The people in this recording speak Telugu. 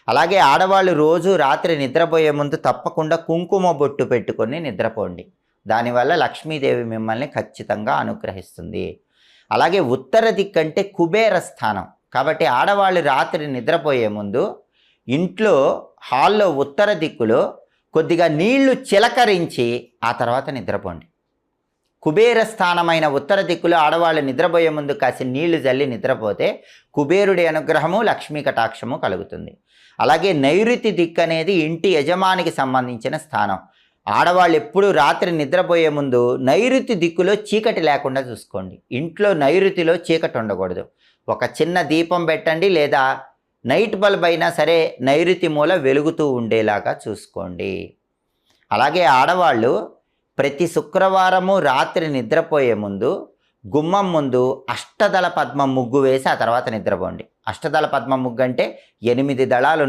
అలాగే ఆడవాళ్ళు రోజు రాత్రి నిద్రపోయే ముందు తప్పకుండా కుంకుమ బొట్టు పెట్టుకొని నిద్రపోండి. దానివల్ల లక్ష్మీదేవి మిమ్మల్ని ఖచ్చితంగా అనుగ్రహిస్తుంది. అలాగే ఉత్తర దిక్కంటే కుబేర స్థానం. కాబట్టి ఆడవాళ్ళు రాత్రి నిద్రపోయే ముందు ఇంట్లో హాల్లో ఉత్తర దిక్కులో కొద్దిగా నీళ్లు చిలకరించి ఆ తర్వాత నిద్రపోండి. కుబేర స్థానమైన ఉత్తర దిక్కులో ఆడవాళ్ళు నిద్రపోయే ముందు కాసి నీళ్లు జల్లి నిద్రపోతే కుబేరుడి అనుగ్రహము, లక్ష్మీ కటాక్షము కలుగుతుంది. అలాగే నైరుతి దిక్కు అనేది ఇంటి యజమానికి సంబంధించిన స్థానం. ఆడవాళ్ళు ఎప్పుడు రాత్రి నిద్రపోయే ముందు నైరుతి దిక్కులో చీకటి లేకుండా చూసుకోండి. ఇంట్లో నైరుతిలో చీకటి ఉండకూడదు. ఒక చిన్న దీపం పెట్టండి, లేదా నైట్ బల్బ్ అయినా సరే నైరుతి మూల వెలుగుతూ ఉండేలాగా చూసుకోండి. అలాగే ఆడవాళ్ళు ప్రతి శుక్రవారము రాత్రి నిద్రపోయే ముందు గుమ్మం ముందు అష్టదళ పద్మం ముగ్గు వేసి ఆ తర్వాత నిద్రపోండి. అష్టదళ పద్మం ముగ్గు అంటే 8 దళాలు